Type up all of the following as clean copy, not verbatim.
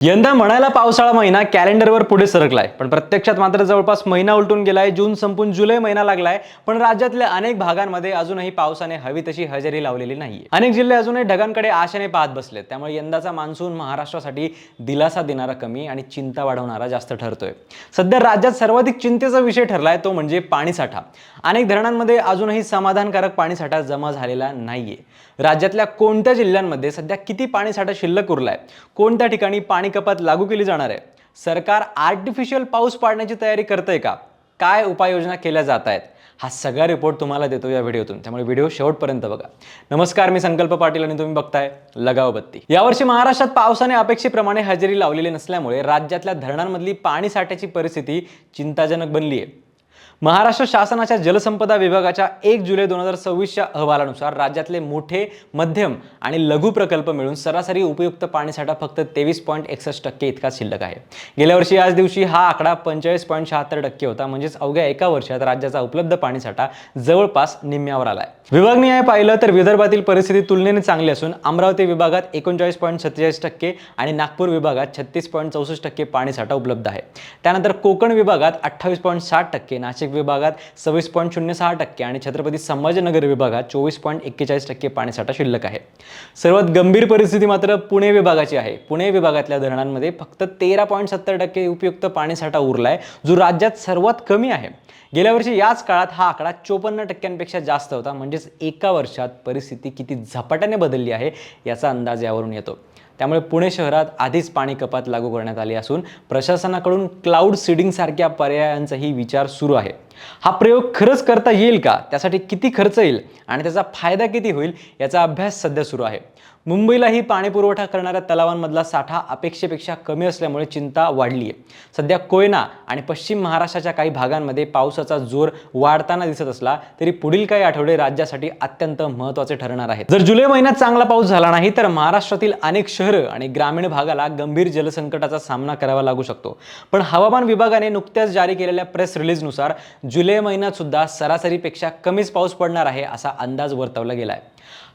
यंदा म्हणायला पावसाळा महिना कॅलेंडरवर पुढे सरकलाय, पण प्रत्यक्षात मात्र जवळपास महिना उलटून गेलाय. जून संपून जुलै महिना लागलाय, पण राज्यातल्या अनेक भागांमध्ये अजूनही पावसाने हवी तशी हजेरी लावलेली नाहीये. अनेक जिल्हे अजूनही ढगांकडे आशेने पाहत बसलेत. त्यामुळे यंदाचा मान्सून महाराष्ट्रासाठी दिलासा देणारा कमी आणि चिंता वाढवणारा जास्त ठरतोय. सध्या राज्यात सर्वाधिक चिंतेचा विषय ठरलाय तो म्हणजे पाणीसाठा. अनेक धरणांमध्ये अजूनही समाधानकारक पाणीसाठा जमा झालेला नाहीये. राज्यातल्या कोणत्या जिल्ह्यांमध्ये सध्या किती पाणीसाठा शिल्लक उरलाय, कोणत्या ठिकाणी पाणी कपात लागू केली जाणार आहे, सरकार आर्टिफिशियल पाऊस पाडण्याची तयारी करतंय का, काय उपाययोजना केल्या जात आहेत, हा सगळा रिपोर्ट तुम्हाला देतो या व्हिडिओतून. त्यामुळे व्हिडिओ शेवटपर्यंत बघा. नमस्कार, मी संकल्प पाटील आणि तुम्ही बघताय लगाव बत्ती. यावर्षी महाराष्ट्रात पावसाने अपेक्षेप्रमाणे हजेरी लावलेली नसल्यामुळे राज्यातल्या धरणांमधली पाणीसाठ्याची परिस्थिती चिंताजनक बनली आहे. महाराष्ट्र शासनाच्या जलसंपदा विभागाच्या 1 जुलै 2026च्या अहवालानुसार राज्यातले मोठे, मध्यम आणि लघु प्रकल्प मिळून सरासरी उपयुक्त पाणीसाठा फक्त 23.61% इतका शिल्लक आहे. गेल्या वर्षी याच दिवशी हा आकडा 45.76% होता. म्हणजेच अवघ्या एका वर्षात राज्याचा उपलब्ध पाणीसाठा जवळपास निम्म्यावर आलाय. विभागनिहाय पाहिलं तर विदर्भातील परिस्थिती तुलनेने चांगली असून अमरावती विभागात 39.47% आणि नागपूर विभागात 36.64% पाणीसाठा उपलब्ध आहे. त्यानंतर कोकण विभागात 28.60%, नाशिक विभागात 26.06% आणि छत्रपती संभाजीनगर विभागात 24.41% पाणीसाठा शिल्लक आहे. सर्वात गंभीर परिस्थिती मात्र पुणे विभागाची आहे. पुणे विभागातल्या धरणांमध्ये फक्त 13.70% उपयुक्त पाणीसाठा उरलाय, जो राज्यात सर्वात कमी आहे. गेल्या वर्षी याच काळात हा आकडा 54%पेक्षा जास्त होता. म्हणजेच एका वर्षात परिस्थिती किती झपाट्याने बदलली आहे याचा अंदाज यावरून येतो. त्यामुळे पुणे शहरात आधीच पाणी कपात लागू करण्यात आली असून प्रशासनाकडून क्लाउड सीडिंग सारख्या पर्यायांचाही विचार सुरू आहे. हा प्रयोग खरंच करता येईल का, त्यासाठी किती खर्च येईल आणि त्याचा फायदा किती होईल याचा अभ्यास सध्या सुरू आहे. मुंबईलाही पाणी पुरवठा करणाऱ्या तलावांमधला साठा अपेक्षेपेक्षा कमी असल्यामुळे चिंता वाढली आहे. सध्या कोयना आणि पश्चिम महाराष्ट्राच्या काही भागांमध्ये पावसाचा जोर वाढताना दिसत असला तरी पुढील काही आठवडे राज्यासाठी अत्यंत महत्त्वाचे ठरणार आहेत. जर जुलै महिन्यात चांगला पाऊस झाला नाही तर महाराष्ट्रातील अनेक शहरं आणि ग्रामीण भागाला गंभीर जलसंकटाचा सामना करावा लागू शकतो. पण हवामान विभागाने नुकत्याच जारी केलेल्या प्रेस रिलीजनुसार जुलै महिन्यात सुद्धा सरासरीपेक्षा कमीच पाऊस पडणार आहे असा अंदाज वर्तवला गेलाय.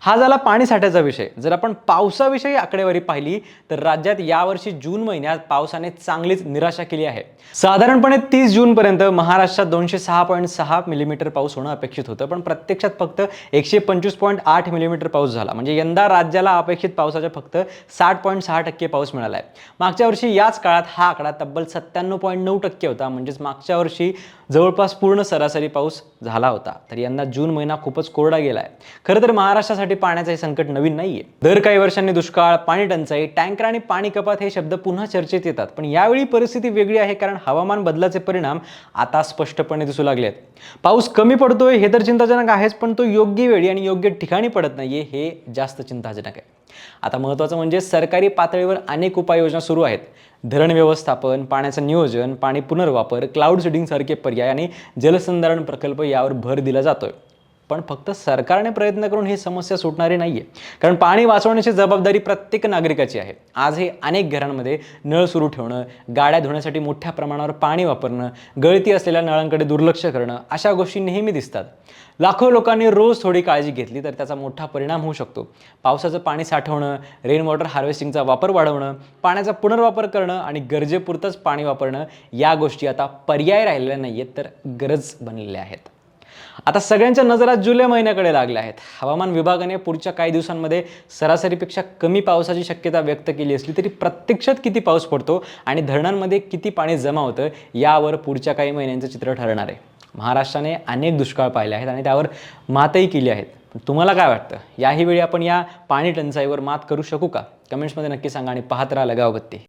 हा झाला पाणीसाठ्याचा विषय. जर आपण पावसाविषयी आकडेवारी पाहिली तर राज्यात यावर्षी जून महिन्यात पावसाने चांगलीच निराशा केली आहे. साधारणपणे 30 जूनपर्यंत महाराष्ट्रात 206.6 मिलीमीटर पाऊस होणं अपेक्षित होतं, पण प्रत्यक्षात फक्त 125.8 मिलीमीटर पाऊस झाला. म्हणजे यंदा राज्याला अपेक्षित पावसाच्या फक्त 60.6% पाऊस मिळाला आहे. मागच्या वर्षी याच काळात हा आकडा तब्बल 97.9% होता. म्हणजेच मागच्या वर्षी जवळपास पूर्ण सरासरी पाऊस झाला होता. तर यंदा जून महिना खूपच कोरडा गेलाय. खरं तर महाराष्ट्रासाठी पाण्याचे संकट नवीन नाहीये. दर काही वर्षांनी दुष्काळ, पाणी टंचाई, टँकर आणि पाणी कपात हे शब्द पुन्हा चर्चेत येतात. पण यावेळी परिस्थिती वेगळी आहे, कारण हवामान बदलाचे परिणाम आता स्पष्टपणे दिसू लागले आहेत. पाऊस कमी पडतोय हे तर चिंताजनक आहेच, पण तो योग्य वेळी आणि योग्य ठिकाणी पडत नाहीये हे जास्त चिंताजनक आहे. आता महत्त्वाचं म्हणजे सरकारी पातळीवर अनेक उपाययोजना सुरू आहेत. धरण व्यवस्थापन, पाण्याचं नियोजन, पाणी पुनर्वापर, क्लाउड सीडिंग सारखे पर्याय आणि जलसंधारण प्रकल्प यावर भर दिला जातोय. पण फक्त सरकारने प्रयत्न करून ही समस्या सुटणारी नाहीये, कारण पाणी वाचवण्याची जबाबदारी प्रत्येक नागरिकाची आहे. आजही अनेक घरांमध्ये नळ सुरू ठेवणं, गाड्या धुण्यासाठी मोठ्या प्रमाणावर पाणी वापरणं, गळती असलेल्या नळांकडे दुर्लक्ष करणं अशा गोष्टी नेहमी दिसतात. लाखो लोकांनी रोज थोडी काळजी घेतली तर त्याचा मोठा परिणाम होऊ शकतो. पावसाचं पाणी साठवणं, रेन वॉटर हार्वेस्टिंगचा वापर वाढवणं, पाण्याचा पुनर्वापर करणं आणि गरजेपुरतंच पाणी वापरणं या गोष्टी आता पर्याय राहिलेल्या नाहीयेत, तर गरज बनलेल्या आहेत. आता सगळ्यांच्या नजरा जुलै महिन्याकडे लागल्या आहेत. हवामान विभागाने पुढच्या काही दिवसांमध्ये सरासरीपेक्षा कमी पावसाची शक्यता व्यक्त केली असली तरी प्रत्यक्षात किती पाऊस पडतो आणि धरणांमध्ये किती पाणी जमा होतं यावर पुढच्या काही महिन्यांचं चित्र ठरणार आहे. महाराष्ट्राने अनेक दुष्काळ पाहिले आहेत आणि त्यावर मातही केली आहेत. तुम्हाला काय वाटतं, याही वेळी आपण या पाणी टंचाईवर मात करू शकू का? कमेंट्समध्ये नक्की सांगा आणि पाहत राहा लगाव बत्ती.